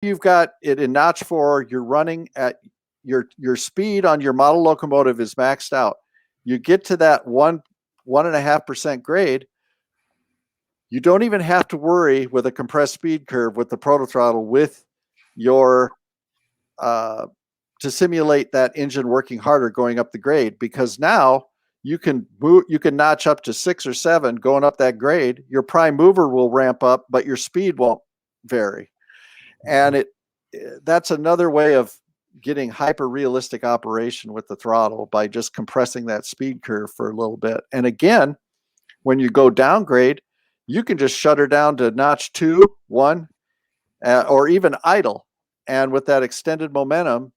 you've got it in notch 4, you're running at your speed on your model locomotive is maxed out. You get to that 1.5% grade, you don't even have to worry with a compressed speed curve with the protothrottle with your to simulate that engine working harder going up the grade, because now you can notch up to 6 or 7 going up that grade. Your prime mover will ramp up, but your speed won't vary. And that's another way of getting hyper realistic operation with the throttle, by just compressing that speed curve for a little bit. And again, when you go downgrade, you can just shut her down to notch 2, 1, or even idle. And with that extended momentum,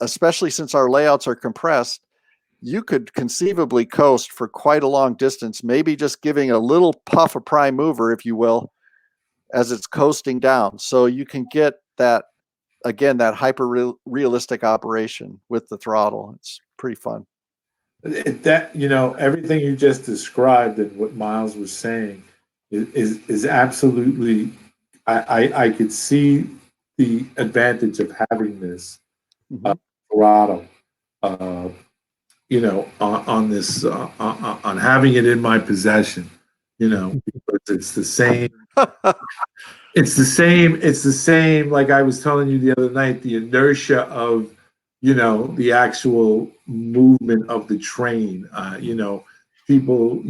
especially since our layouts are compressed, you could conceivably coast for quite a long distance, maybe just giving a little puff of prime mover, if you will, as it's coasting down. So you can get that, again, that hyper realistic operation with the throttle. It's pretty fun. Everything you just described and what Miles was saying is absolutely. I could see the advantage of having this throttle. Uh, on this, on having it in my possession. Because it's the same. It's the same. It's the same. Like I was telling you the other night, the inertia of, the actual movement of the train. People.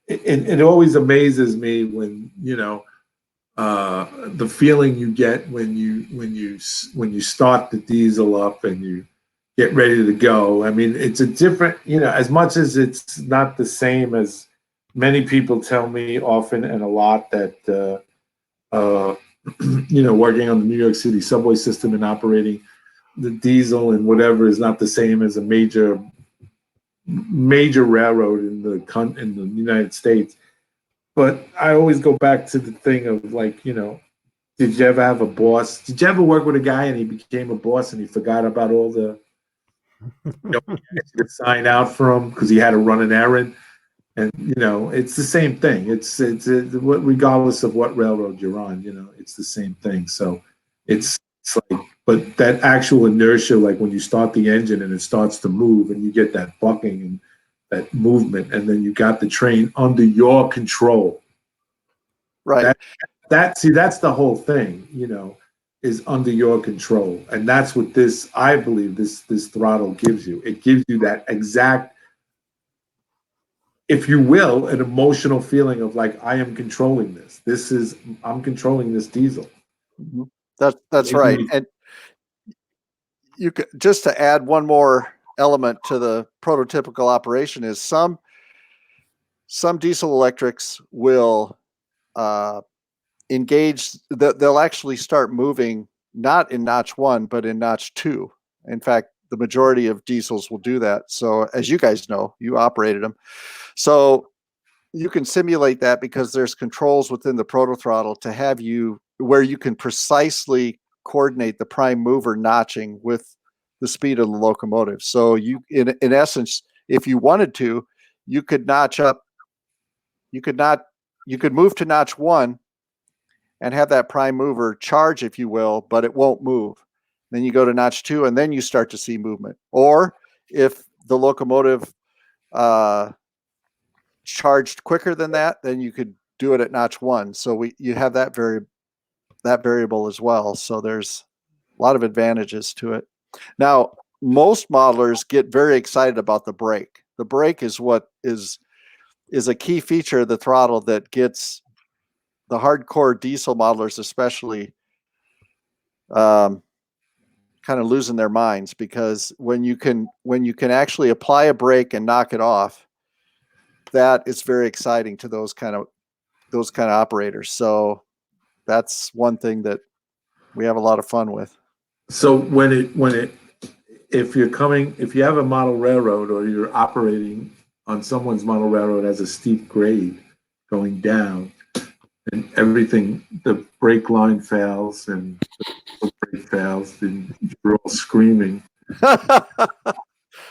It always amazes me when the feeling you get when you start the diesel up and you get ready to go. I mean, it's a different. As much as it's not the same as many people tell me often and a lot that. Working on the New York City subway system and operating the diesel and whatever is not the same as a major railroad in the United States. But I always go back to the thing of like, did you ever have a boss? Did you ever work with a guy and he became a boss and he forgot about all the to sign out for him because he had to run an errand? And it's the same thing. It's regardless of what railroad you're on, it's the same thing. So it's like, but that actual inertia, like when you start the engine and it starts to move, and you get that bucking and that movement, and then you got the train under your control. Right. That's the whole thing. Is under your control, and that's what I believe this throttle gives you. It gives you that exact, if you will, an emotional feeling of like, I am controlling this. I'm controlling this diesel. Mm-hmm. That's right. And you could, just to add one more element to the prototypical operation, is some diesel electrics will engage. They'll actually start moving not in notch 1, but in notch 2. In fact, the majority of diesels will do that. So as you guys know, you operated them. So you can simulate that because there's controls within the protothrottle to have you where you can precisely coordinate the prime mover notching with the speed of the locomotive. So you, in essence, if you wanted to, you could notch up, you could move to notch 1 and have that prime mover charge, if you will, but it won't move. Then you go to notch 2 and then you start to see movement. Or if the locomotive charged quicker than that, then you could do it at notch 1. So you have that variable as well. So there's a lot of advantages to it. Now, most modelers get very excited about the brake. The brake is what is a key feature of the throttle that gets the hardcore diesel modelers especially kind of losing their minds, because when you can actually apply a brake and knock it off, that is very exciting to those kind of operators. So that's one thing that we have a lot of fun with. So if you have a model railroad or you're operating on someone's model railroad as a steep grade going down, and everything, the brake line fails and the brake fails, and you're all screaming.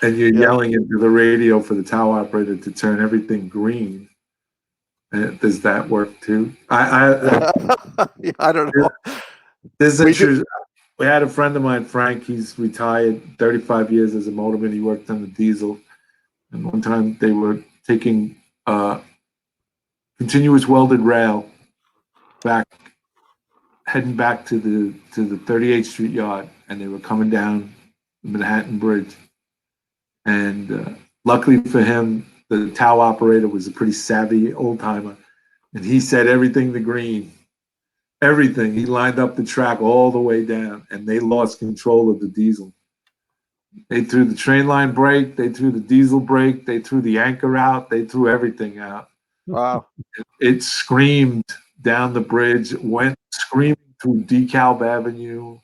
And you're yelling into the radio for the tower operator to turn everything green. Does that work too? I don't know. This We is do. true. We had a friend of mine, Frank. He's retired, 35 years as a motorman. He worked on the diesel, and one time they were taking continuous welded rail back, heading back to the 38th Street yard, and they were coming down the Manhattan Bridge. And luckily for him, the tow operator was a pretty savvy old timer, and he set everything to green. Everything. He lined up the track all the way down, and they lost control of the diesel. They threw the train line brake, they threw the diesel brake, they threw the anchor out, they threw everything out. Wow. It screamed down the bridge, went screaming through DeKalb Avenue,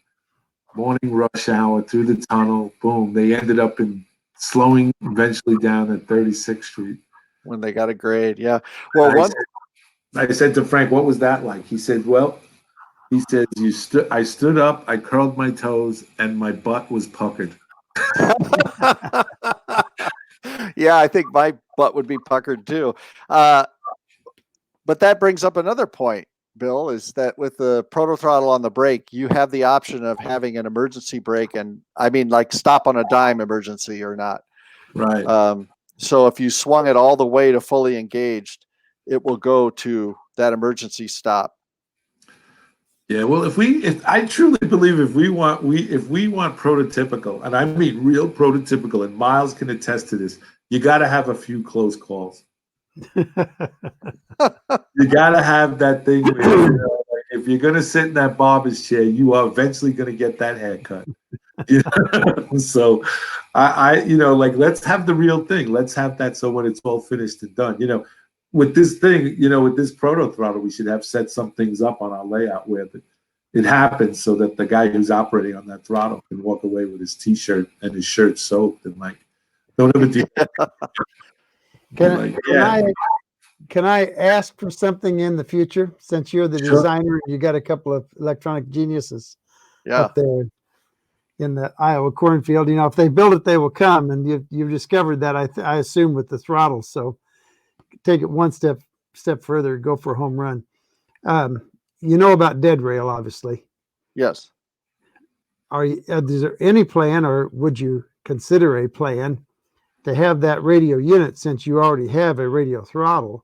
morning rush hour, through the tunnel. Boom. They ended up slowing eventually down at 36th Street. When they got a grade, yeah. Well, I said to Frank, "What was that like?" He said, "Well," he says, I stood up, I curled my toes, and my butt was puckered." Yeah, I think my butt would be puckered too. But that brings up another point, Bill, is that with the proto throttle on the brake, you have the option of having an emergency brake, and I mean like stop on a dime emergency or not. Right. So if you swung it all the way to fully engaged, it will go to that emergency stop. Yeah, well, if I truly believe if we want prototypical, and I mean real prototypical, and Miles can attest to this, you got to have a few close calls. You got to have that thing where, like, if you're going to sit in that barber's chair, you are eventually going to get that haircut. So like, let's have the real thing. Let's have that. So when it's all finished and done, with this thing, with this proto throttle, we should have set some things up on our layout where it happens so that the guy who's operating on that throttle can walk away with his T-shirt and his shirt soaked and like, don't ever do. Can I ask for something in the future? Since you're the designer, you got a couple of electronic geniuses up there in the Iowa cornfield. If they build it, they will come, and you've discovered that. I assume with the throttle. So take it one step further, go for a home run. About dead rail, obviously. Yes. Is there any plan, or would you consider a plan to have that radio unit, since you already have a radio throttle,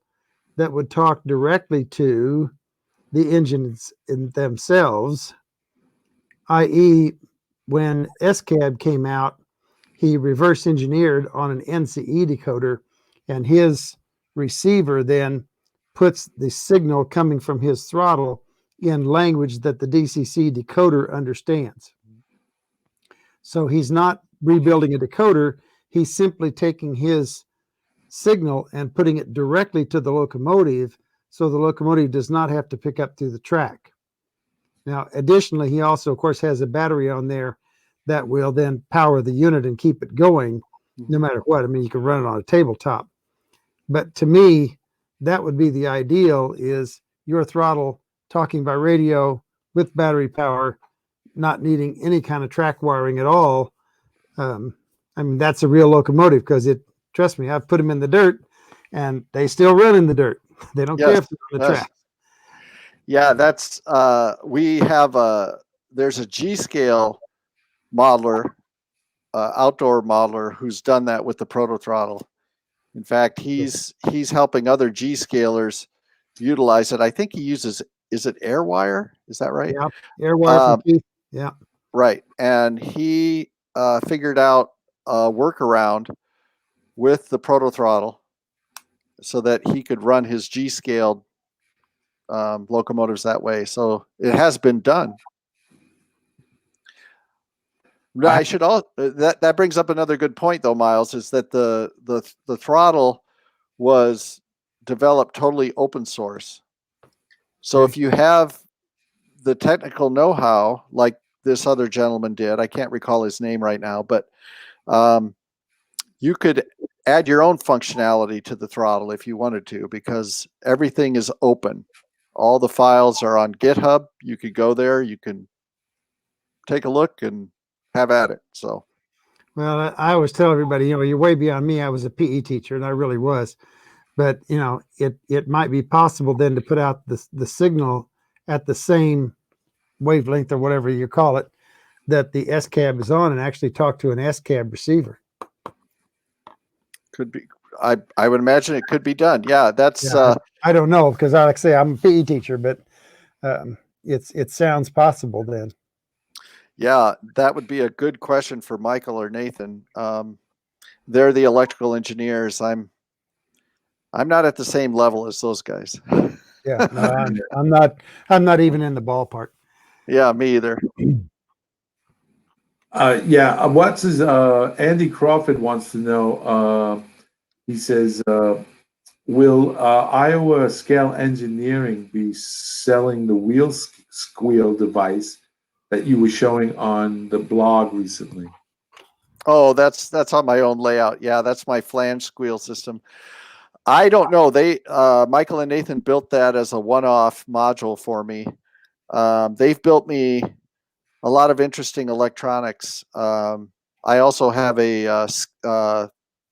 that would talk directly to the engines in themselves, i.e., when SCAD came out, he reverse engineered on an NCE decoder, and his receiver then puts the signal coming from his throttle in language that the DCC decoder understands. So he's not rebuilding a decoder, he's simply taking his signal and putting it directly to the locomotive, so the locomotive does not have to pick up through the track. Now, additionally, he also, of course, has a battery on there that will then power the unit and keep it going no matter what. I mean, you can run it on a tabletop. But to me, that would be the ideal, is your throttle talking by radio with battery power, not needing any kind of track wiring at all. I mean, that's a real locomotive, because trust me, I've put them in the dirt and they still run in the dirt. They don't care if they're on the track. Yeah, that's there's a G-scale modeler, outdoor modeler, who's done that with the proto throttle. In fact, he's helping other G-scalers utilize it. I think he uses, is it air wire? Is that right? Yeah, air wire from Keith. Yeah. Right. And he figured out a workaround with the proto throttle so that he could run his G-scaled locomotives that way. So it has been done. I should also that brings up another good point, though, Miles, is that the throttle was developed totally open source. So if you have the technical know-how, like this other gentleman did, I can't recall his name right now, but you could add your own functionality to the throttle if you wanted to, because everything is open. All the files are on GitHub. You could go there, you can take a look and have at it. So, well, I always tell everybody, you're way beyond me. I was a PE teacher, and I really was. But it might be possible then to put out the signal at the same wavelength or whatever you call it that the S-cab is on and actually talk to an S-cab receiver. Could be. I would imagine it could be done. Yeah, that's. Yeah, I don't know because, like I say, I'm a PE teacher, but it sounds possible then. Yeah, that would be a good question for Michael or Nathan. They're the electrical engineers. I'm not at the same level as those guys. Yeah, no, I'm not even in the ballpark. Yeah, me either. What's his Andy Crawford wants to know. He says, will Iowa Scale Engineering be selling the wheel squeal device that you were showing on the blog recently? Oh, that's on my own layout. Yeah, that's my flange squeal system. I don't know. They Michael and Nathan built that as a one-off module for me. They've built me a lot of interesting electronics. I also have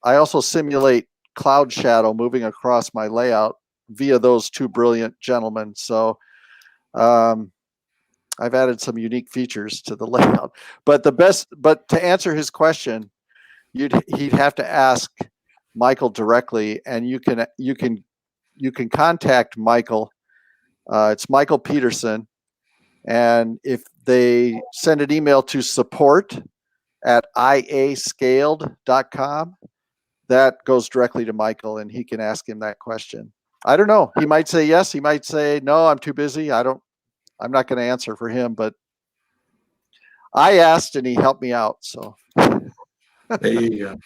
I also simulate cloud shadow moving across my layout via those two brilliant gentlemen. So I've added some unique features to the layout. But to answer his question, he'd have to ask Michael directly, and you can contact Michael. It's Michael Peterson, and if they send an email to support@iascaled.com, that goes directly to Michael, and he can ask him that question. I don't know. He might say yes. He might say no. I'm too busy. I'm not going to answer for him, but I asked, and he helped me out. So There you go.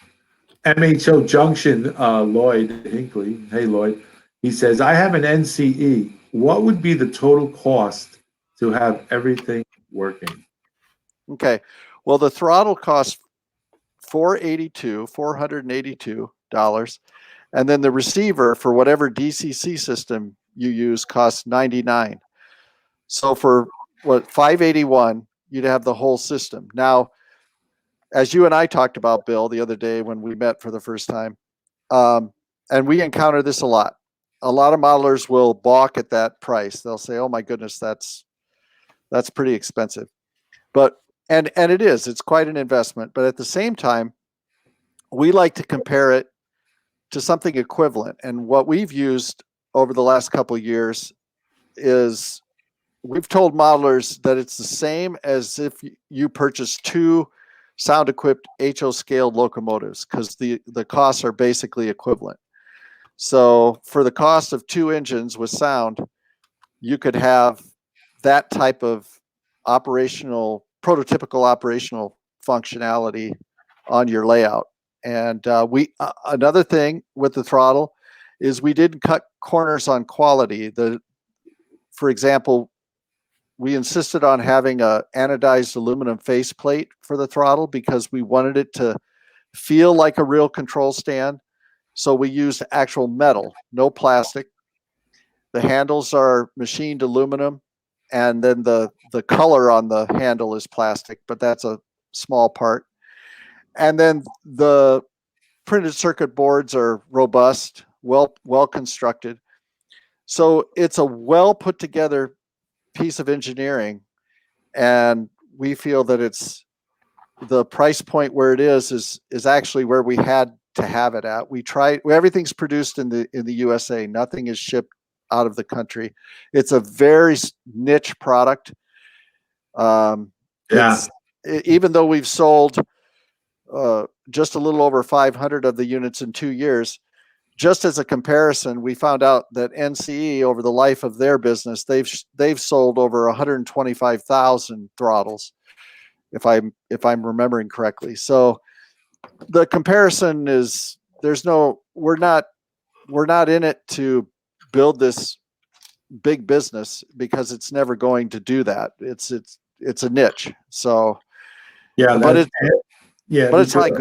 MHO Junction, Lloyd Hinckley. Hey, Lloyd. He says, I have an NCE. What would be the total cost to have everything working? okay. Well, the throttle costs $482, and then the receiver for whatever DCC system you use costs $99. So for what, $581, you'd have the whole system. Now, as you and I talked about, Bill, the other day when we met for the first time, and we encounter this a lot. A lot of modelers will balk at that price. They'll say, "Oh my goodness, that's pretty expensive." But and it is. It's quite an investment. But at the same time, we like to compare it to something equivalent. And what we've used over the last couple of years is we've told modelers that it's the same as if you purchase two sound equipped HO scaled locomotives, because the costs are basically equivalent. So for the cost of two engines with sound, you could have that type of prototypical operational functionality on your layout. And another thing with the throttle is we didn't cut corners on quality. For example, we insisted on having a anodized aluminum faceplate for the throttle because we wanted it to feel like a real control stand. So we used actual metal, no plastic. The handles are machined aluminum, and then the color on the handle is plastic, but that's a small part. And then the printed circuit boards are robust, well constructed. So it's a well put together piece of engineering, and we feel that it's the price point where it is actually where we had to have it at. Everything's produced in the USA. Nothing is shipped out of the country. It's a very niche product. Even though we've sold just a little over 500 of the units in 2 years, just as a comparison, we found out that NCE over the life of their business, they've sold over 125,000 throttles, if I'm remembering correctly. So the comparison is we're not in it to build this big business, because it's never going to do that. It's a niche. So but it's high.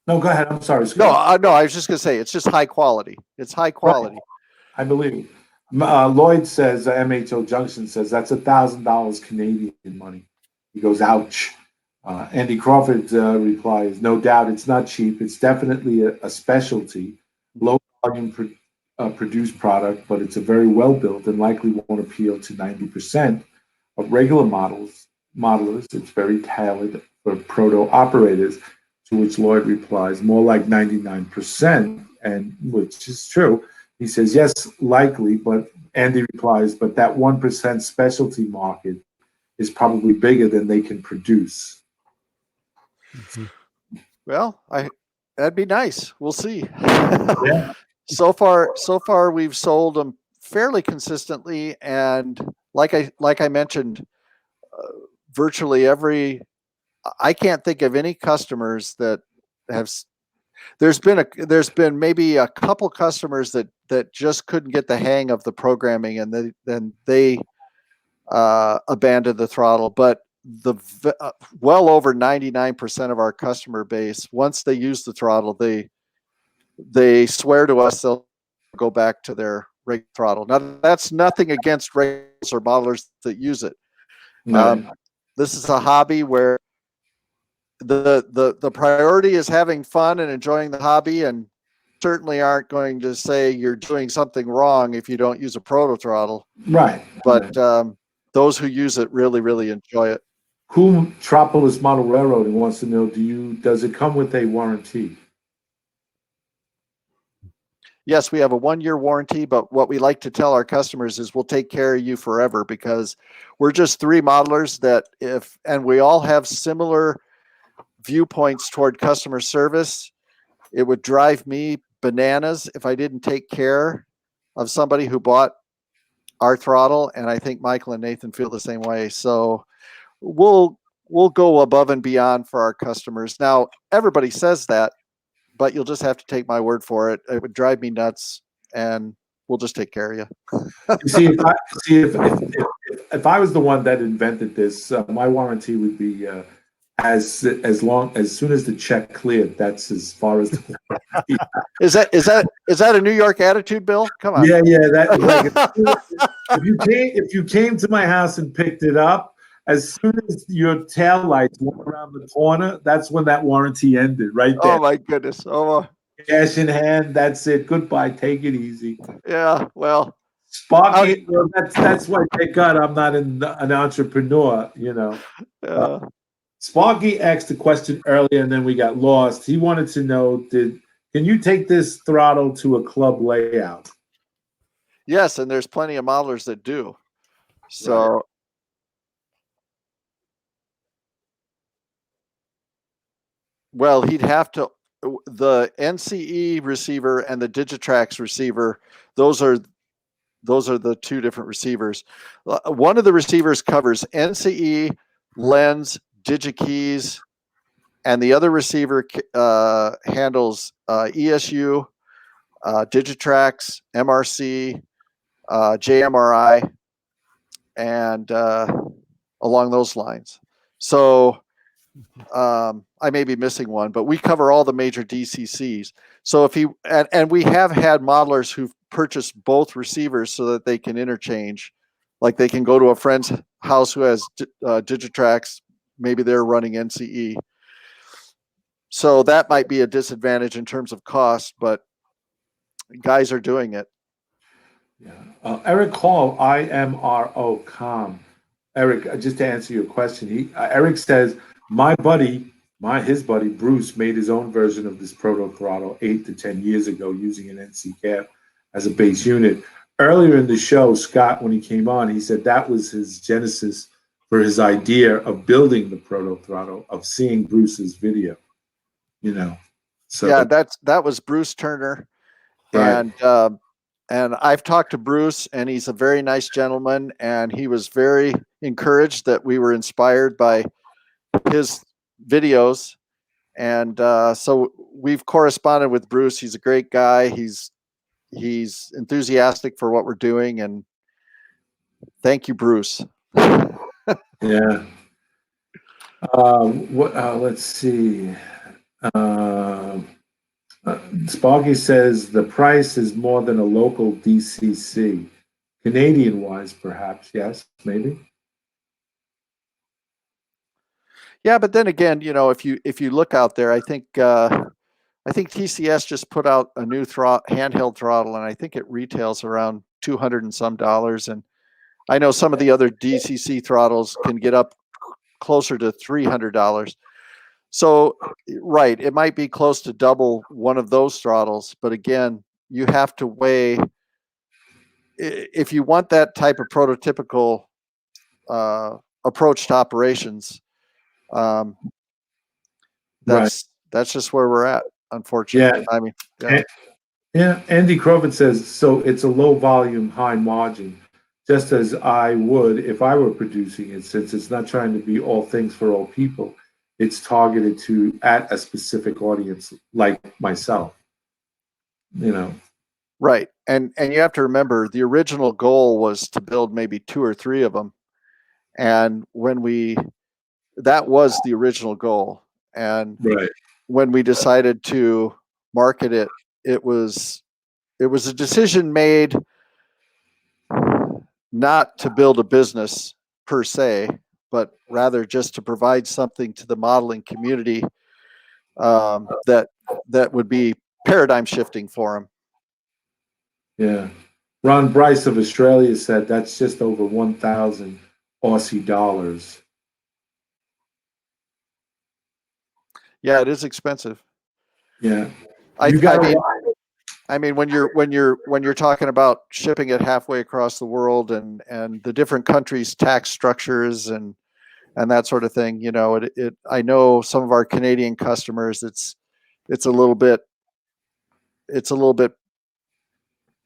No, go ahead. I'm sorry, Scott. No, I was just going to say it's just high quality. It's high quality. Right. I believe. Lloyd says, MHO Junction says that's $1,000 Canadian money. He goes, ouch. Andy Crawford replies, no doubt it's not cheap. It's definitely a specialty, low volume produced product, but it's a very well built and likely won't appeal to 90% of regular modelers. It's very tailored for proto operators. To which Lloyd replies, more like 99%, and which is true. He says, yes, likely, but Andy replies, but that 1% specialty market is probably bigger than they can produce. Well, that'd be nice. We'll see. Yeah. So far, we've sold them fairly consistently, and like I mentioned, virtually every. I can't think of any customers that have. There's been maybe a couple customers that just couldn't get the hang of the programming, and then they abandoned the throttle. But well over 99% of our customer base, once they use the throttle, they swear to us they'll go back to their regular throttle. Now, that's nothing against racers or modelers that use it. No. This is a hobby where the priority is having fun and enjoying the hobby, and certainly aren't going to say you're doing something wrong if you don't use a proto throttle. Right. But those who use it really enjoy it. Cool Metropolis Model Railroading wants to know, does it come with a warranty? Yes, we have a 1-year warranty, but what we like to tell our customers is we'll take care of you forever, because we're just 3 modelers and we all have similar viewpoints toward customer service. It would drive me bananas if I didn't take care of somebody who bought our throttle, and I think Michael and Nathan feel the same way. So we'll go above and beyond for our customers. Now, everybody says that, but you'll just have to take my word for it. It would drive me nuts, and we'll just take care of you. See, if I was the one that invented this, my warranty would be as soon as the check cleared. That's as far as. Is that a New York attitude, Bill? Come on. Yeah. That like if you came to my house and picked it up, as soon as your tail lights went around the corner, that's when that warranty ended. Right there. Oh my goodness. Oh. Cash in hand. That's it. Goodbye. Take it easy. Yeah. Well. Sparky. Well, that's why, thank God, I'm not an entrepreneur. Sparky asked a question earlier, and then we got lost. He wanted to know, can you take this throttle to a club layout? Yes, and there's plenty of modelers that do. So. Right. Well, he'd have to. The NCE receiver and the Digitrax receiver, those are the 2 different receivers. One of the receivers covers NCE, lens, DigiKeys, and the other receiver handles ESU, Digitrax, MRC, JMRI, and along those lines. So I may be missing one, but we cover all the major DCCs. So if and we have had modelers who've purchased both receivers so that they can interchange, like they can go to a friend's house who has Digitrax, maybe they're running NCE. So that might be a disadvantage in terms of cost, but guys are doing it. Yeah. Eric Hall, IMRO.com. Eric, just to answer your question, Eric says, his buddy Bruce made his own version of this proto throttle 8 to 10 years ago using an NC cap as a base unit. Earlier in the show, Scott, when he came on, he said that was his genesis for his idea of building the proto throttle, of seeing Bruce's video. So yeah, that was Bruce Turner, right. And I've talked to Bruce, and he's a very nice gentleman, and he was very encouraged that we were inspired by his videos, and so we've corresponded with Bruce. He's a great guy. He's enthusiastic for what we're doing, and thank you, Bruce. Yeah. Let's see. Sparky says the price is more than a local DCC. Canadian wise, perhaps. Yes, maybe. Yeah, but then again, if you look out there, I think TCS just put out a new handheld throttle, and I think it retails around $200 and some, and I know some of the other DCC throttles can get up closer to $300. So, right, it might be close to double one of those throttles, but again, you have to weigh if you want that type of prototypical approach to operations. That's just where we're at, unfortunately. Yeah. I mean, yeah. Yeah, Andy Crawford says, so it's a low volume, high margin, just as I would if I were producing it, since it's not trying to be all things for all people. It's targeted at a specific audience like myself, you know. Right. And you have to remember the original goal was to build maybe 2 or 3 of them. And that was the original goal. And Right. when we decided to market it, it was a decision made not to build a business per se, but rather just to provide something to the modeling community that would be paradigm shifting for them. Yeah. Ron Bryce of Australia said that's just over 1,000 Aussie dollars. Yeah, it is expensive. Yeah. I mean, when you're talking about shipping it halfway across the world and the different countries' tax structures and that sort of thing, you know, I know some of our Canadian customers, it's a little bit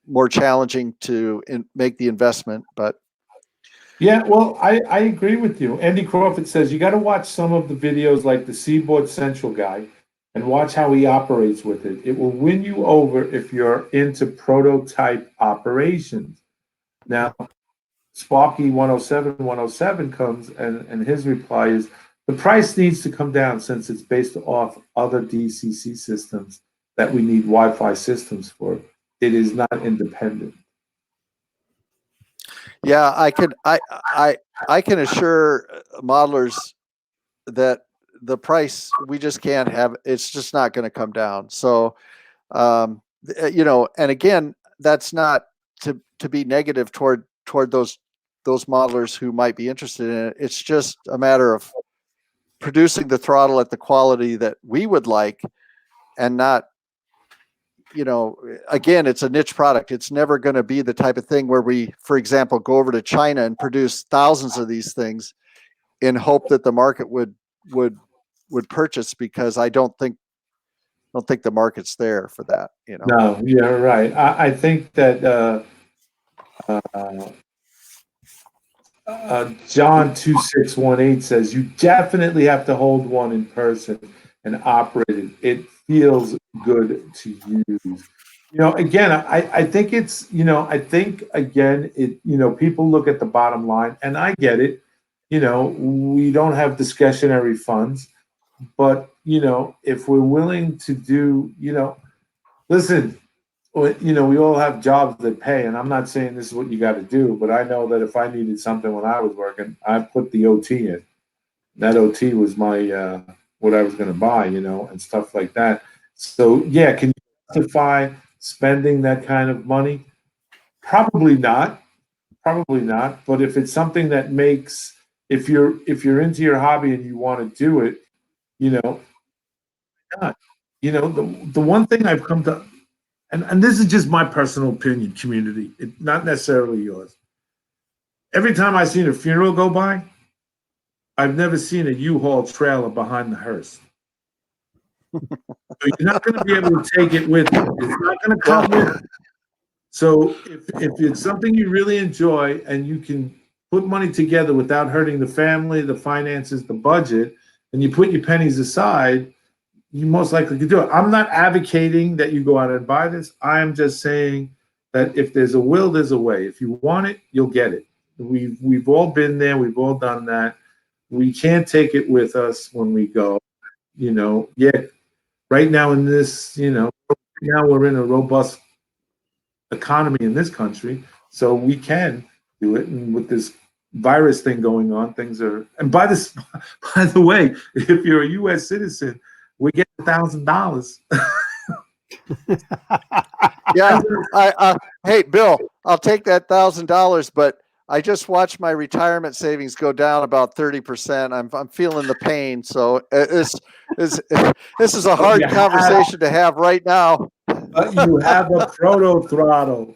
more challenging to make the investment, but yeah, well, I agree with you. Andy Crawford says you got to watch some of the videos like the Seaboard Central guy and watch how he operates with it. It will win you over if you're into prototype operations. Now, Sparky 107 comes and his reply is the price needs to come down since it's based off other DCC systems that we need Wi-Fi systems for. It is not independent. yeah, I can assure modelers that the price, we just can't have, it's just not going to come down. So, you know, and again, that's not to be negative toward those modelers who might be interested in it. It's just a matter of producing the throttle at the quality that we would like, and not, you know, again, it's a niche product. It's never going to be the type of thing where we, for example, go over to China and produce thousands of these things in hope that the market would purchase, because I don't think the market's there for that, you know. No, you're right. I think that John 2618 says you definitely have to hold one in person and operate it. It feels good to use. You know, again, I think it's, you know, I think again, you know, people look at the bottom line, and I get it. You know, we don't have discretionary funds, but you know, if we're willing to do, you know, listen, you know, we all have jobs that pay, and I'm not saying this is what you got to do, but I know that if I needed something when I was working, I put the OT in. That OT was my what I was going to buy, you know, and stuff like that. So yeah, can you justify spending that kind of money? Probably not. Probably not. But if it's something that makes, if you're into your hobby and you want to do it, you know, not. You know, the one thing I've come to, and this is just my personal opinion, community, not necessarily yours. Every time I've seen a funeral go by, I've never seen a U-Haul trailer behind the hearse. So you're not going to be able to take it with you. It's not going to come with it. So if it's something you really enjoy and you can put money together without hurting the family, the finances, the budget, and you put your pennies aside, you most likely could do it. I'm not advocating that you go out and buy this. I am just saying that if there's a will, there's a way. If you want it, you'll get it. We've all been there. We've all done that. We can't take it with us when we go. You know, yeah. Right now in this, you know, now we're in a robust economy in this country, so we can do it. And with this virus thing going on, things are. And by the way, if you're a U.S. citizen, we get $1,000. Yeah, hey Bill, I'll take that $1,000, but I just watched my retirement savings go down about 30%. I'm feeling the pain. So this is a hard conversation to have right now. You have a proto throttle.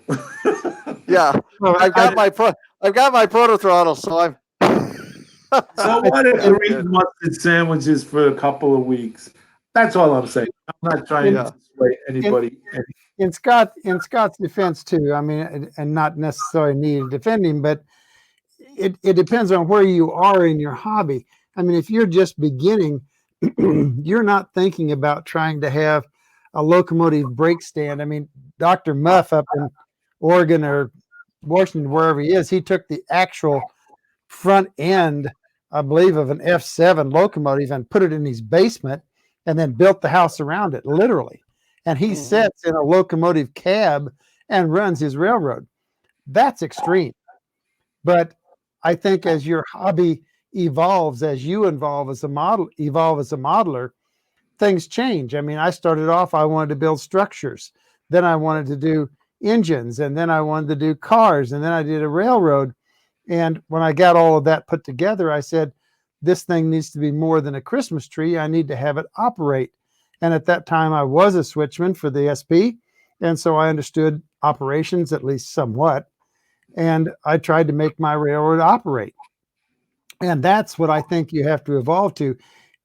Yeah, Well, I've got my proto throttle, so I'm. So what if you're eating mustard sandwiches for a couple of weeks? That's all I'm saying. I'm not trying to sway anybody. In Scott's defense too, I mean, and not necessarily needing defending, but it depends on where you are in your hobby. I mean, if you're just beginning, you're not thinking about trying to have a locomotive brake stand. I mean, Dr. Muff up in Oregon or Washington, wherever he is, he took the actual front end, I believe, of an F7 locomotive and put it in his basement and then built the house around it, literally. And he sits in a locomotive cab and runs his railroad. That's extreme. But I think as your hobby evolves, as you evolve as a modeler, things change. I mean, I started off, I wanted to build structures. Then I wanted to do engines, and then I wanted to do cars, and then I did a railroad. And when I got all of that put together, I said, this thing needs to be more than a Christmas tree. I need to have it operate. And at that time, I was a switchman for the SP. And so I understood operations, at least somewhat. And I tried to make my railroad operate. And that's what I think you have to evolve to.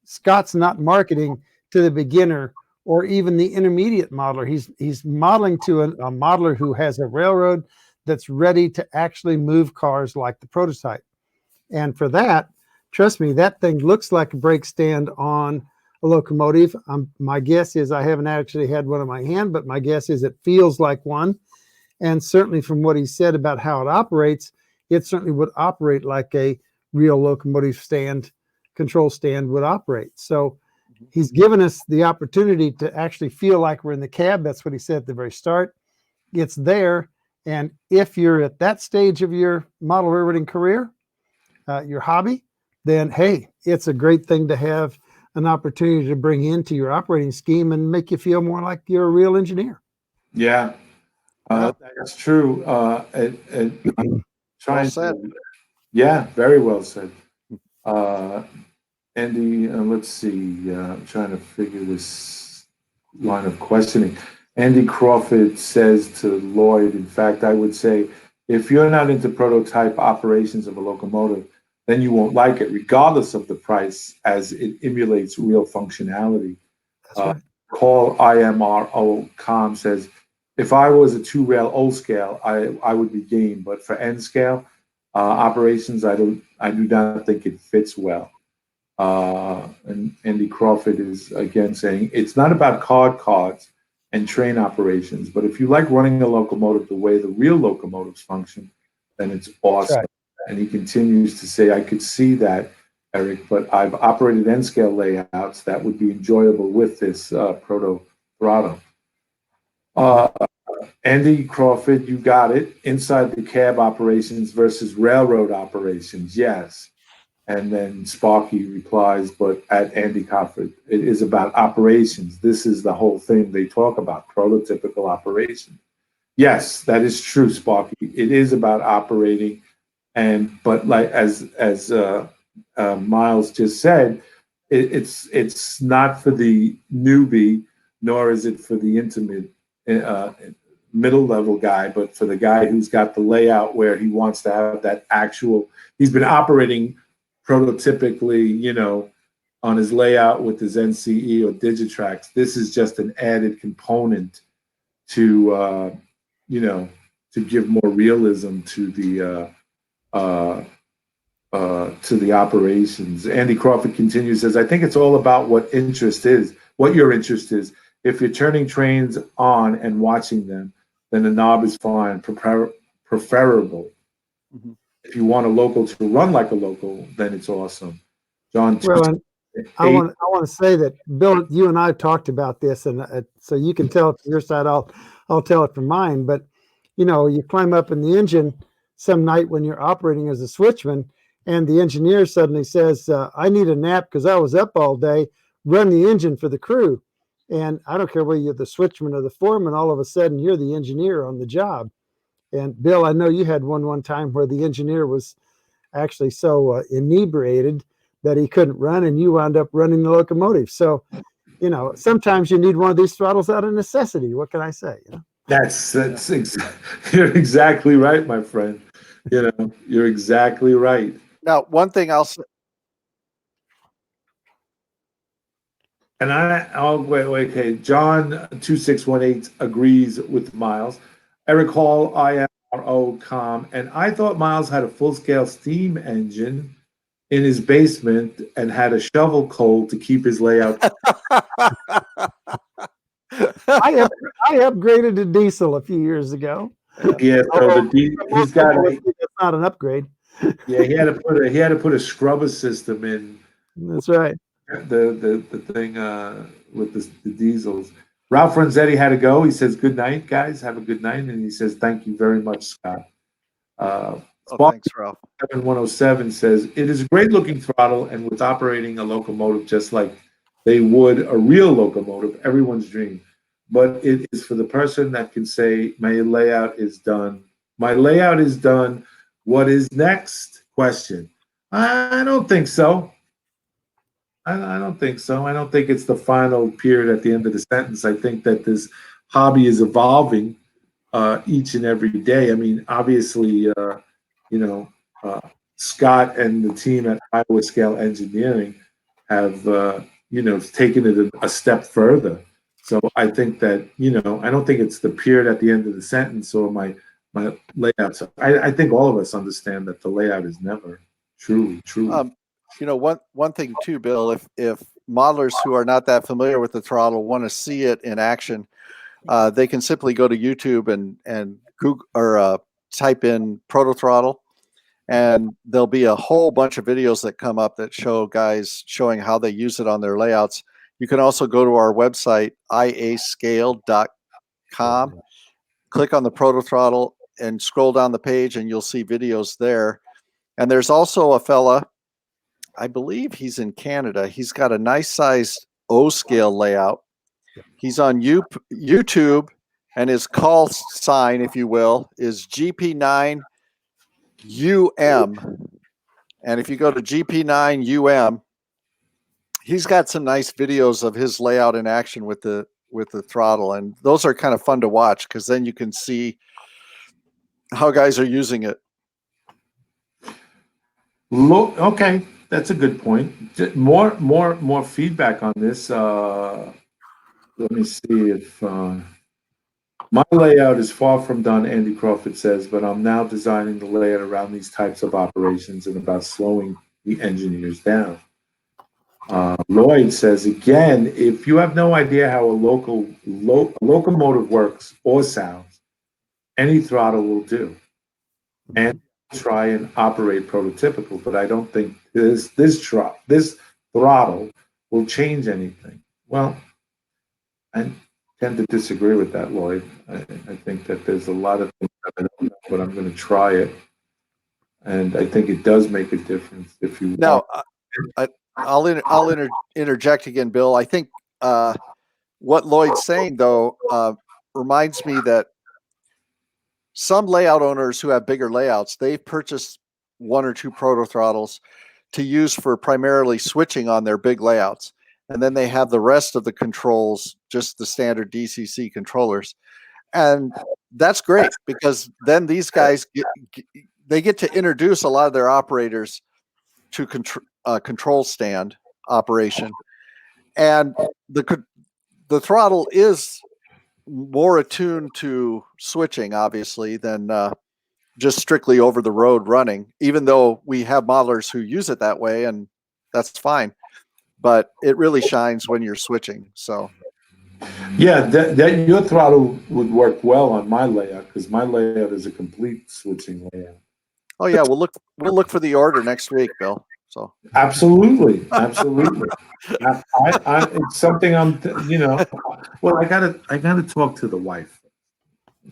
Scott's not marketing to the beginner or even the intermediate modeler. He's modeling to a modeler who has a railroad that's ready to actually move cars like the prototype. And for that, trust me, that thing looks like a brake stand on a locomotive. My guess is, I haven't actually had one in my hand, but my guess is it feels like one. And certainly from what he said about how it operates, it certainly would operate like a real locomotive stand, control stand would operate. So he's given us the opportunity to actually feel like we're in the cab. That's what he said at the very start. It's there. And if you're at that stage of your model railroading career, your hobby, then hey, it's a great thing to have an opportunity to bring into your operating scheme and make you feel more like you're a real engineer. Yeah, that's true. I'm trying to, yeah, very well said. Andy, let's see. I'm trying to figure this line of questioning. Andy Crawford says to Lloyd, in fact, I would say, if you're not into prototype operations of a locomotive, then you won't like it, regardless of the price, as it emulates real functionality. That's right. Call IMRO.com says, if I was a two-rail O scale, I would be game, but for N scale operations, I do not think it fits well. And Andy Crawford is again saying, it's not about cards and train operations, but if you like running a locomotive the way the real locomotives function, then it's awesome. Right. And he continues to say, I could see that, Eric, but I've operated N-scale layouts that would be enjoyable with this proto throttle. Andy Crawford, you got it. Inside the cab operations versus railroad operations, yes. And then Sparky replies, but at Andy Crawford, it is about operations. This is the whole thing they talk about, prototypical operation. Yes, that is true, Sparky. It is about operating. But like as Miles just said, it's not for the newbie, nor is it for the intimate middle level guy, but for the guy who's got the layout where he wants to have that actual. He's been operating prototypically, on his layout with his NCE or Digitrax. This is just an added component to give more realism to the operations. Andy Crawford continues, says, I think it's all about what your interest is. If you're turning trains on and watching them, then the knob is fine, preferable. Mm-hmm. If you want a local to run like a local, then it's awesome. John. Well, I want to say that, Bill, you and I talked about this, and so you can tell it from your side. I'll tell it from mine. But you climb up in the engine some night when you're operating as a switchman, and the engineer suddenly says, "I need a nap because I was up all day. Run the engine for the crew." And I don't care whether you're the switchman or the foreman. All of a sudden, you're the engineer on the job, And Bill, I know you had one time where the engineer was actually so inebriated that he couldn't run, and you wound up running the locomotive. So, sometimes you need one of these throttles out of necessity. What can I say? You're exactly right, my friend. You're exactly right. Now, one thing I'll say, And wait, okay. John 2618 agrees with Miles. Eric Hall, IMRO com, and I thought Miles had a full-scale steam engine in his basement and had a shovel coal to keep his layout. I upgraded to diesel a few years ago. Yeah, so he's got that's not an upgrade. Yeah, he had to put a scrubber system in. That's right. The thing with the diesels. Ralph Renzetti had to go. He says, "Good night, guys. Have a good night." And he says, "Thank you very much, Scott." thanks, Ralph. 7107 says, "It is a great looking throttle, and with operating a locomotive just like they would a real locomotive, everyone's dream. But it is for the person that can say, my layout is done. My layout is done. What is next?" Question. I don't think so. I don't think so. I don't think it's the final period at the end of the sentence. I think that this hobby is evolving each and every day. I mean, obviously, Scott and the team at Iowa Scale Engineering have, taken it a step further. So I think that, I don't think it's the period at the end of the sentence or my layouts. I think all of us understand that the layout is never truly. One thing too, Bill, if modelers who are not that familiar with the throttle want to see it in action, they can simply go to YouTube and Google or type in proto throttle, and there'll be a whole bunch of videos that come up that show guys showing how they use it on their layouts. You can also go to our website, iascale.com, click on the proto throttle and scroll down the page, and you'll see videos there. And there's also a fella, I believe he's in Canada. He's got a nice sized O scale layout. He's on YouTube, and his call sign, if you will, is GP9UM. And if you go to GP9UM, he's got some nice videos of his layout in action with the throttle, and those are kind of fun to watch because then you can see how guys are using it. Okay, that's a good point. More feedback on this. Let me see if my layout is far from done, Andy Crawford says, but I'm now designing the layout around these types of operations and about slowing the engineers down. Lloyd says, again, if you have no idea how a locomotive works or sounds, any throttle will do. And try and operate prototypical, but I don't think this throttle will change anything. Well, I tend to disagree with that, Lloyd. I think that there's a lot of things that I don't know, but I'm going to try it, and I think it does make a difference if you. Now, I'll interject again, Bill. I think what Lloyd's saying though reminds me that some layout owners who have bigger layouts, they've purchased one or two proto throttles to use for primarily switching on their big layouts. And then they have the rest of the controls, just the standard DCC controllers. And that's great because then these guys get to introduce a lot of their operators to control stand operation. And the throttle is more attuned to switching, obviously, than just strictly over the road running, even though we have modelers who use it that way, and that's fine. But it really shines when you're switching. So, yeah, that your throttle would work well on my layout because my layout is a complete switching layout. Oh yeah, we'll look for the order next week, Bill. So absolutely. It's something I'm, well, I gotta talk to the wife.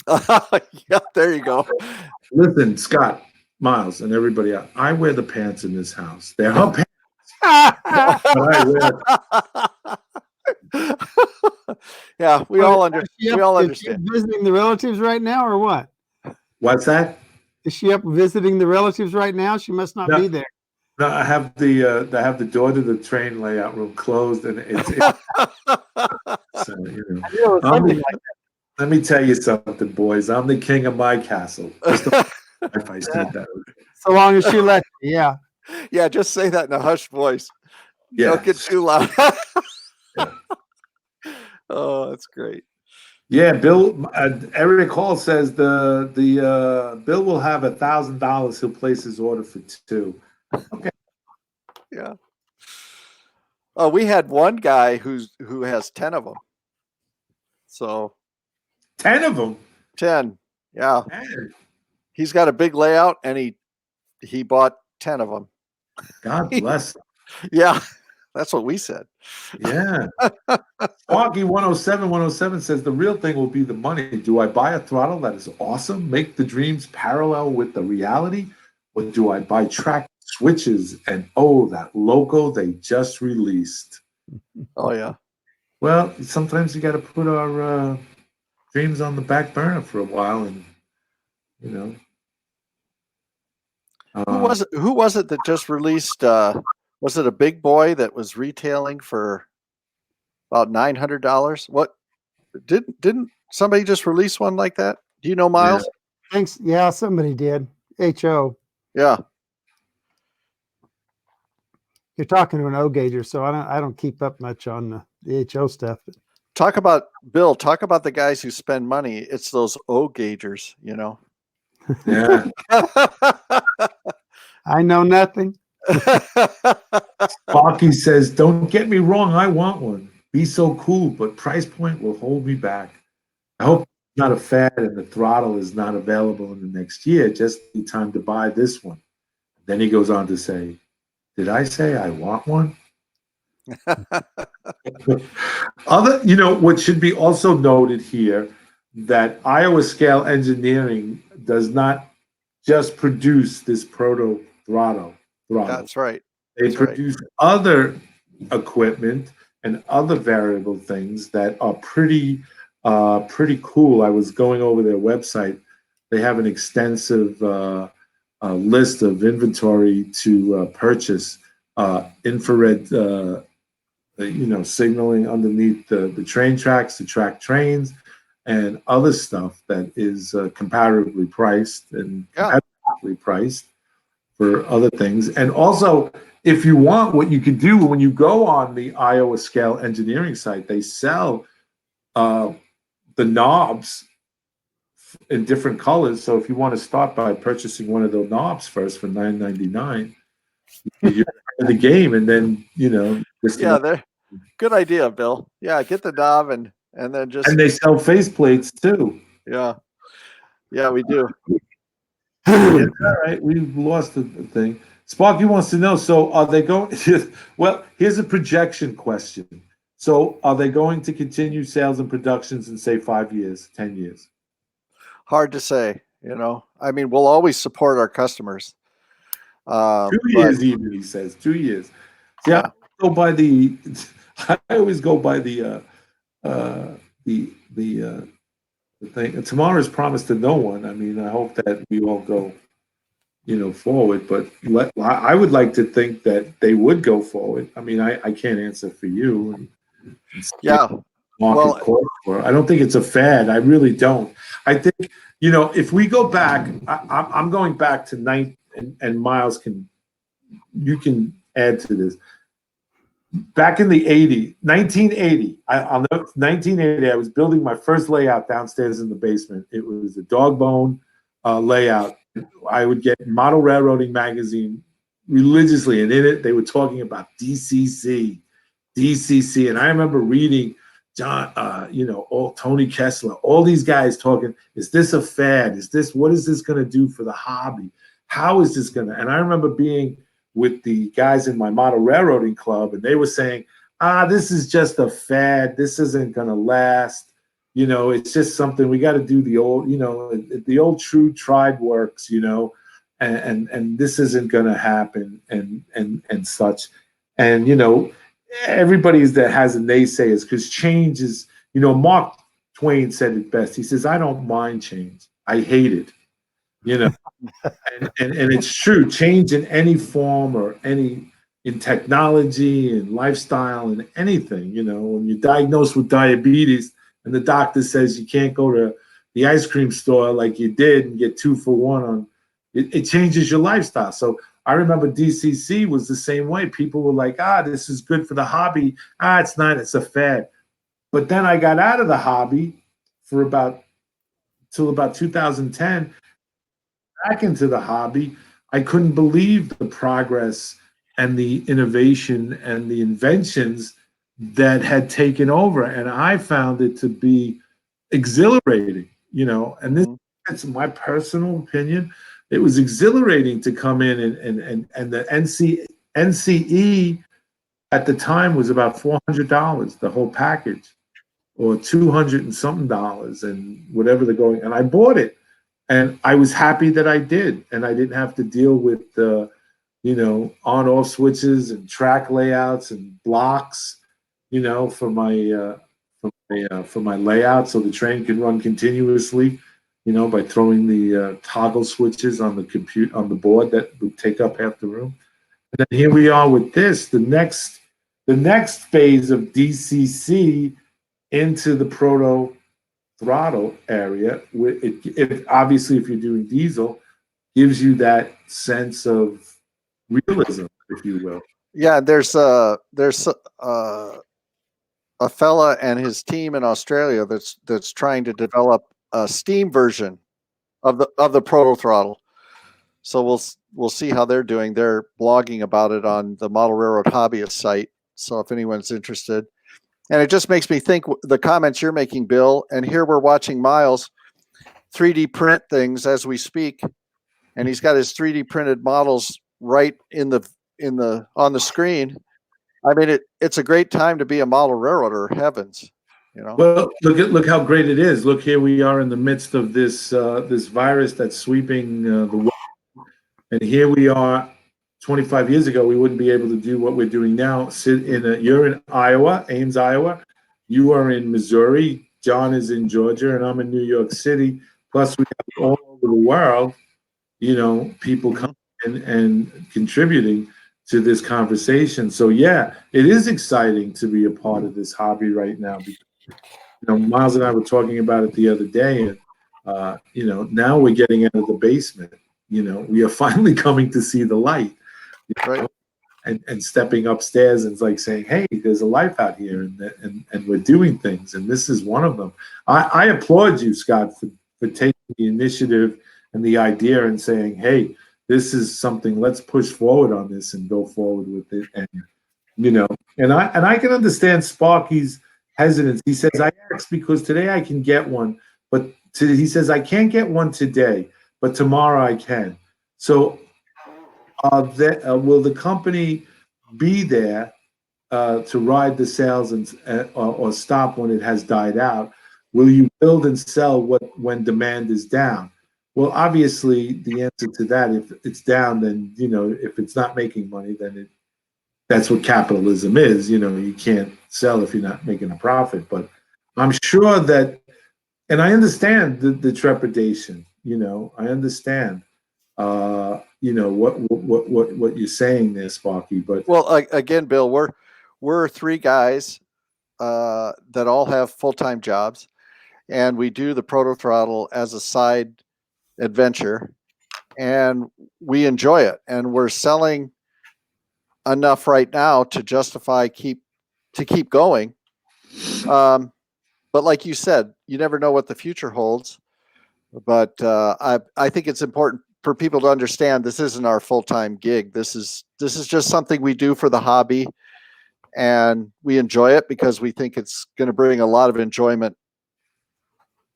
Yeah, there you go. Listen, Scott, Miles, and everybody else, I wear the pants in this house. They're her pants. Yeah, we all understand. Visiting the relatives right now, or what? What's that? Is she up visiting the relatives right now? She must not No. be there. No, I have the door to the train layout room closed, and it's so, you know. I knew it was something like Let me tell you something, boys. I'm the king of my castle. Just if I said that. so long as she lets you, yeah. Yeah, just say that in a hushed voice. Yeah. Don't get too loud. Yeah. Oh, that's great. Yeah, Bill. Eric Hall says the Bill will have $1,000. He'll place his order for 2. Okay. Yeah. Oh, we had one guy who has 10 of them. So 10 of them. 10. Yeah. Man, He's got a big layout and he bought 10 of them. God bless him. Yeah. That's what we said. Yeah. Sparky 107 says the real thing will be the money. Do I buy a throttle that is awesome, make the dreams parallel with the reality, or do I buy track switches and that logo they just released? Oh yeah. Well, sometimes you got to put our dreams on the back burner for a while, and you know. Who was it that just released was it a big boy that was retailing for about $900? What didn't somebody just release one like that? Do you know, Miles? Thanks. Yeah, somebody did. HO. Yeah. You're talking to an O gauger, so I don't keep up much on the HO stuff. Talk about Bill. Talk about the guys who spend money. It's those O gaugers, you know. Yeah. I know nothing. Sparky says, "Don't get me wrong, I want one. Be so cool, but price point will hold me back. I hope it's not a fad and the throttle is not available in the next year. Just need time to buy this one." Then he goes on to say, "Did I say I want one?" What should be also noted here that Iowa Scale Engineering does not just produce this proto throttle. That's right. They That's right. produce other equipment and other variable things that are pretty cool. I was going over their website. They have an extensive list of inventory to purchase, infrared signaling underneath the train tracks to track trains, and other stuff that is comparatively priced and competitively priced for other things. And also, if you want, what you can do when you go on the Iowa Scale Engineering site, they sell the knobs in different colors. So if you want to start by purchasing one of those knobs first for $9.99, you're in the game, and then Yeah, good idea, Bill. Yeah, get the knob and then just and they sell faceplates too. yeah, we do. All right, we've lost the thing. Sparky wants to know, so are they going well, here's a projection question. So are they going to continue sales and productions in say 5 years, 10 years? Hard to say, you know. I mean, we'll always support our customers. 2 years even, he says. 2 years. See, yeah. I always go by the thing. Tomorrow is promised to no one. I mean, I hope that we all go forward, but I would like to think that they would go forward. I mean, I can't answer for you. Yeah. Market course for. I don't think it's a fad. I really don't. I think, if we go back, I'm going back to and Miles you can add to this. Back in the 1980, 1980, I was building my first layout downstairs in the basement. It was a dog bone layout. I would get Model Railroading magazine religiously, and in it they were talking about DCC, and I remember reading John, Tony Kessler, all these guys talking. Is this a fad? What is this going to do for the hobby? How is this going to? And I remember being with the guys in my model railroading club, and they were saying, this is just a fad. This isn't going to last. It's just something we got to do the old true tried works, and this isn't going to happen and such. And, everybody that has a naysayers, because change is, Mark Twain said it best. He says, I don't mind change. I hate it. you know. And it's true. Change in any form or any in technology and lifestyle and anything. You know, when you're diagnosed with diabetes and the doctor says you can't go to the ice cream store like you did and get 2 for 1 on it changes your lifestyle. So I remember DCC was the same way. People were like, this is good for the hobby. It's not, it's a fad. But then I got out of the hobby for till about 2010, back into the hobby. I couldn't believe the progress and the innovation and the inventions that had taken over. And I found it to be exhilarating, and that's my personal opinion. It was exhilarating to come in and the NCE at the time was about $400, the whole package, or 200 and something dollars, and whatever the going. And I bought it, and I was happy that I did, and I didn't have to deal with on-off switches and track layouts and blocks, for my layout, so the train can run continuously, by throwing the toggle switches on the board that would take up half the room. And then here we are with this, the next phase of DCC into the proto throttle area. Obviously, if you're doing diesel, gives you that sense of realism, if you will. Yeah, there's a fella and his team in Australia that's trying to develop a steam version of the proto throttle. So we'll see how they're doing. They're blogging about it on the Model Railroad Hobbyist site. So if anyone's interested, and it just makes me think the comments you're making, Bill. And here we're watching Miles 3D print things as we speak, and he's got his 3D printed models right on the screen. I mean, it's a great time to be a model railroader. Heavens, Well, look how great it is. Look, here we are in the midst of this virus that's sweeping the world, and here we are. 25 years ago, we wouldn't be able to do what we're doing now. You're in Iowa, Ames, Iowa. You are in Missouri. John is in Georgia, and I'm in New York City. Plus, we have all over the world, people coming in and contributing to this conversation. So yeah, it is exciting to be a part of this hobby right now. Because, Miles and I were talking about it the other day, and now we're getting out of the basement. We are finally coming to see the light. Right. And stepping upstairs and it's like saying, hey, there's a life out here, and we're doing things, and this is one of them. I applaud you, Scott, for taking the initiative and the idea and saying, hey, this is something, let's push forward on this and go forward with it. And I can understand Sparky's hesitance. He says, I asked because today I can get one, but he says, I can't get one today, but tomorrow I can. So will the company be there to ride the sales or stop when it has died out? Will you build and sell when demand is down? Well, obviously, the answer to that, if it's down, then if it's not making money, then that's what capitalism is. You can't sell if you're not making a profit. But I'm sure that, and I understand the trepidation. I understand. What you're saying there, Sparky. But again, Bill, we're three guys that all have full-time jobs, and we do the proto throttle as a side adventure, and we enjoy it, and we're selling enough right now to justify keep going. But like you said, you never know what the future holds. But I think it's important for people to understand this isn't our full-time gig. This is just something we do for the hobby, and we enjoy it because we think it's going to bring a lot of enjoyment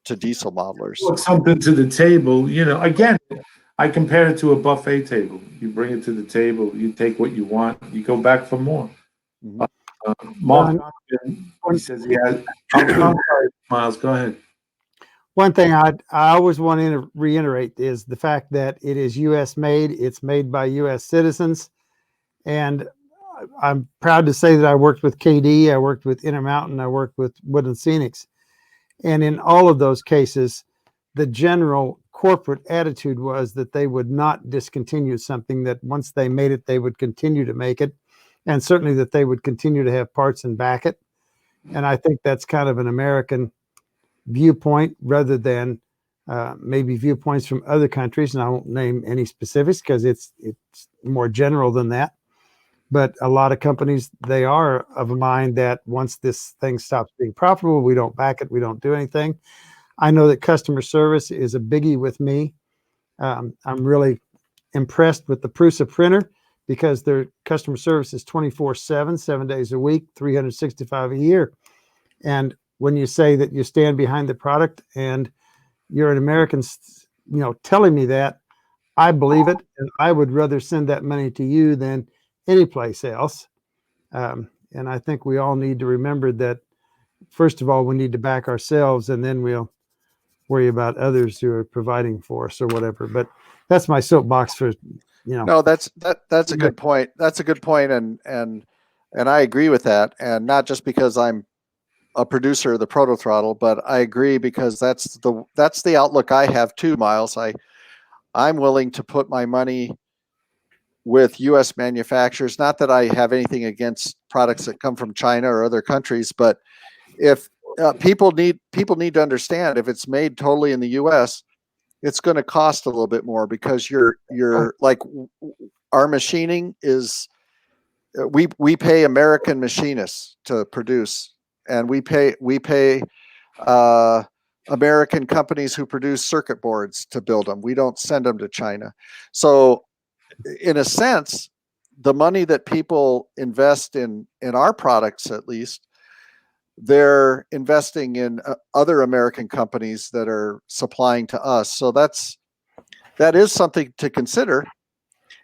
to diesel modelers. Put something to the table, again, I compare it to a buffet table. You bring it to the table, you take what you want, you go back for more. Mark, he says he has. I'm sorry, Miles, go ahead. One thing I always want to reiterate is the fact that it is U.S. made. It's made by U.S. citizens. And I'm proud to say that I worked with KD, I worked with Intermountain, I worked with Woodland Scenics. And in all of those cases, the general corporate attitude was that they would not discontinue something, that once they made it, they would continue to make it, and certainly that they would continue to have parts and back it. And I think that's kind of an American viewpoint rather than maybe viewpoints from other countries. And I won't name any specifics because it's more general than that. But a lot of companies, they are of a mind that once this thing stops being profitable, we don't back it, we don't do anything. I know that customer service is a biggie with me. I'm really impressed with the Prusa printer because their customer service is 24/7, 7 days a week, 365 a year. And when you say that you stand behind the product and you're an American, telling me that, I believe it, and I would rather send that money to you than any place else. And I think we all need to remember that, first of all, we need to back ourselves, and then we'll worry about others who are providing for us or whatever. But that's my soapbox for, No, that's a good point. That's a good point, and I agree with that. And not just because I'm a producer of the Proto Throttle, but I agree because that's the outlook I have too, Miles. I'm willing to put my money with U.S. manufacturers. Not that I have anything against products that come from China or other countries, but if people need to understand, if it's made totally in the U.S., it's going to cost a little bit more because you're like our machining is we pay American machinists to produce, and we pay American companies who produce circuit boards to build them. We don't send them to China. So in a sense, the money that people invest in our products, at least, they're investing in other American companies that are supplying to us. So that is something to consider.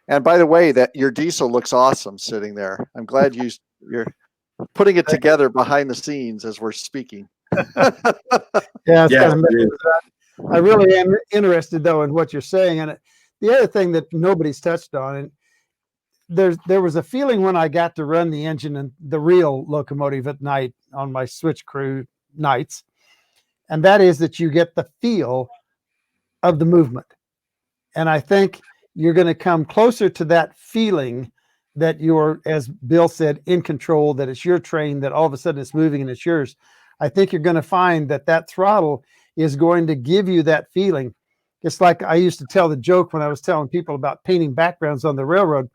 And by the way, that your diesel looks awesome sitting there. I'm glad you're putting it together behind the scenes as we're speaking. Yeah, it's kind of, I really am interested though in what you're saying. And the other thing that nobody's touched on, and there was a feeling when I got to run the engine and the real locomotive at night on my switch crew nights, and that is that you get the feel of the movement. And I think you're going to come closer to that feeling that you're, as Bill said, in control, that it's your train, that all of a sudden it's moving and it's yours. I think you're going to find that throttle is going to give you that feeling. It's like I used to tell the joke when I was telling people about painting backgrounds on the railroad.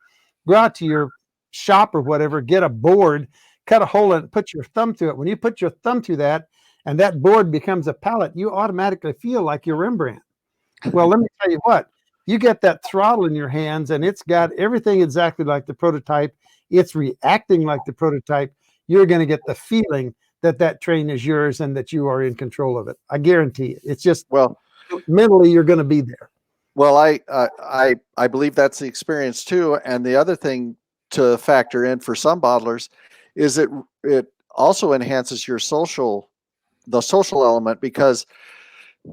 Go out to your shop or whatever, get a board, cut a hole in it, put your thumb through it. When you put your thumb through that and that board becomes a palette, you automatically feel like you're Rembrandt. Well, let me tell you what, you get that throttle in your hands and it's got everything exactly like the prototype. It's reacting like the prototype. You're going to get the feeling that train is yours and that you are in control of it. I guarantee it. It's just, well, mentally you're going to be there. Well, I believe that's the experience too. And the other thing to factor in for some bottlers is it also enhances the social element, because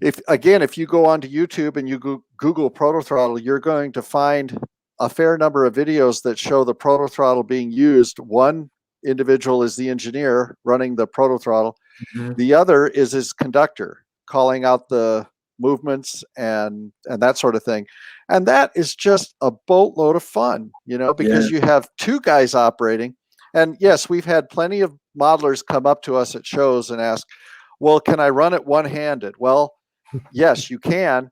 if you go onto YouTube and you Google Proto Throttle, you're going to find a fair number of videos that show the Proto Throttle being used. One individual is the engineer running the Proto Throttle. Mm-hmm. The other is his conductor calling out the movements and that sort of thing. And that is just a boatload of fun, because you have two guys operating. And yes, we've had plenty of modelers come up to us at shows and ask, well, can I run it one-handed? Well, yes, you can,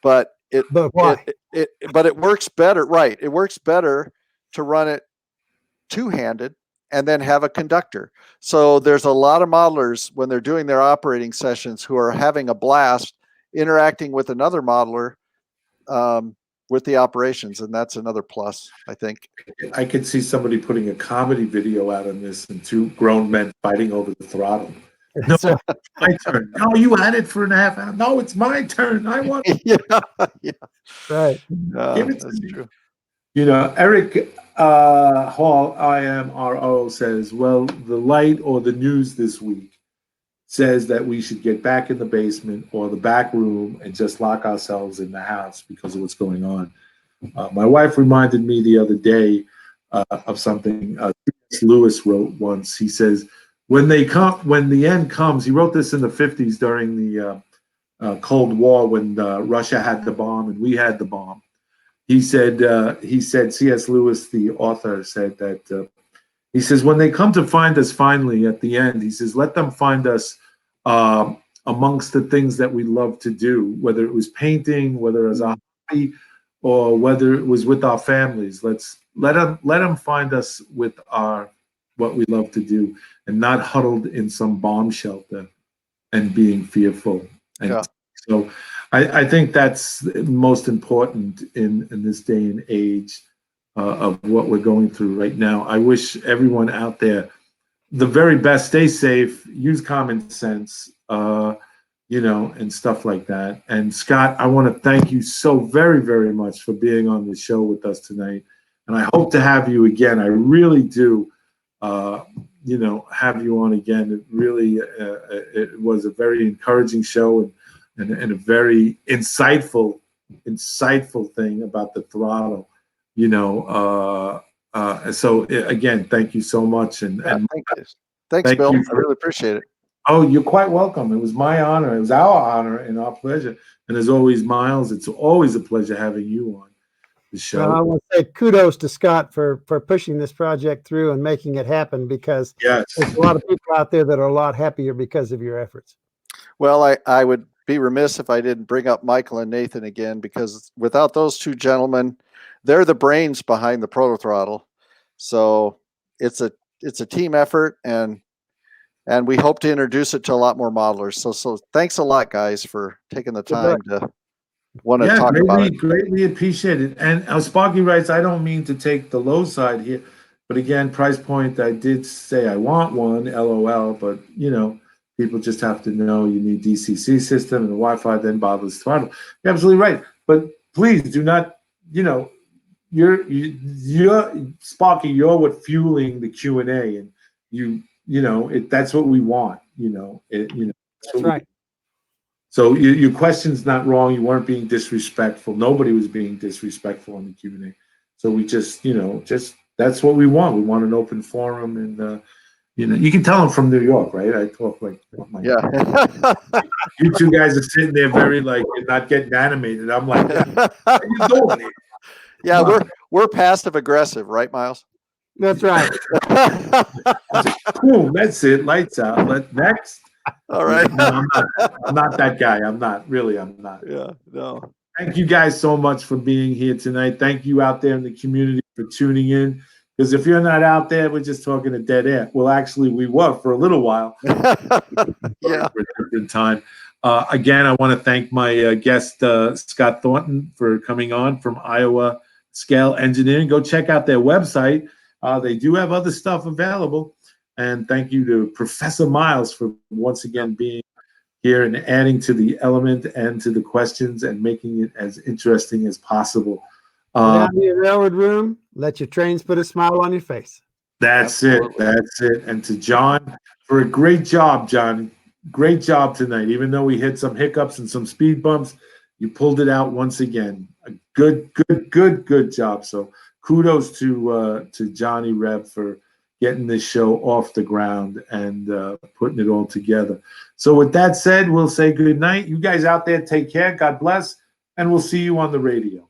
but it works better. Right. It works better to run it two-handed and then have a conductor. So there's a lot of modelers when they're doing their operating sessions who are having a blast interacting with another modeler with the operations, and that's another plus, I think. I could see somebody putting a comedy video out on this and two grown men fighting over the throttle. No, it's my turn. No, you had it for 1/2 hour. No, it's my turn. I want. Yeah. Right. Give it to me. True. Eric Hall, IMRO, says, well, the light or the news this week says that we should get back in the basement or the back room and just lock ourselves in the house because of what's going on. My wife reminded me the other day of something Lewis wrote once. He says, when the end comes, he wrote this in the 50s during the Cold War when Russia had the bomb and we had the bomb. He said C.S. Lewis, the author, said that he says when they come to find us finally at the end, he says let them find us amongst the things that we love to do, whether it was painting, whether it was a hobby, or whether it was with our families. Let them find us with what we love to do, and not huddled in some bomb shelter and being fearful. And so I think that's most important in this day and age of what we're going through right now. I wish everyone out there the very best. Stay safe, use common sense, and stuff like that. And Scott, I want to thank you so very, very much for being on the show with us tonight. And I hope to have you again. I really do. Have you on again. It really it was a very encouraging show and a very insightful thing about the throttle. So again, thank you so much. And thanks, Bill. I really appreciate it. Oh, you're quite welcome. It was my honor. It was our honor and our pleasure. And as always, Miles, it's always a pleasure having you on the show. Well, I want to say kudos to Scott for pushing this project through and making it happen, because there's a lot of people out there that are a lot happier because of your efforts. Well, I would be remiss if I didn't bring up Michael and Nathan again, because without those two gentlemen, they're the brains behind the Proto Throttle. So it's a team effort, and we hope to introduce it to a lot more modelers. So thanks a lot, guys, for taking the time to want to talk about it. Greatly appreciate it. And Sparky writes, I don't mean to take the low side here, but again, price point, I did say I want one, LOL, but people just have to know you need DCC system and the Wi-Fi, then Bobless throttle. You're absolutely right. But please do not, you're Sparky, you're what fueling the Q&A, and that's what we want, That's right. So your question's not wrong. You weren't being disrespectful. Nobody was being disrespectful on the Q&A. So we just that's what we want. We want an open forum, and you can tell I'm from New York, right? I talk like you two guys are sitting there very not getting animated. I'm like, what are you doing here? Yeah, we're passive aggressive, right, Miles? That's right. Cool. That's it. Lights out. Next. All right. No, I'm not that guy. I'm not. Yeah, no. Thank you guys so much for being here tonight. Thank you out there in the community for tuning in. Because if you're not out there, we're just talking to dead air. Well, actually, we were for a little while. Yeah. For a different time. Again, I want to thank my guest, Scott Thornton, for coming on from Iowa Scale Engineering. Go check out their website. They do have other stuff available. And thank you to Professor Miles for once again being here and adding to the element and to the questions and making it as interesting as possible. Down in your railroad room, let your trains put a smile on your face. That's it. And to John, for a great job, John. Great job tonight. Even though we hit some hiccups and some speed bumps, you pulled it out once again. A good job. So kudos to Johnny Reb for getting this show off the ground and putting it all together. So with that said, we'll say good night. You guys out there, take care. God bless. And we'll see you on the radio.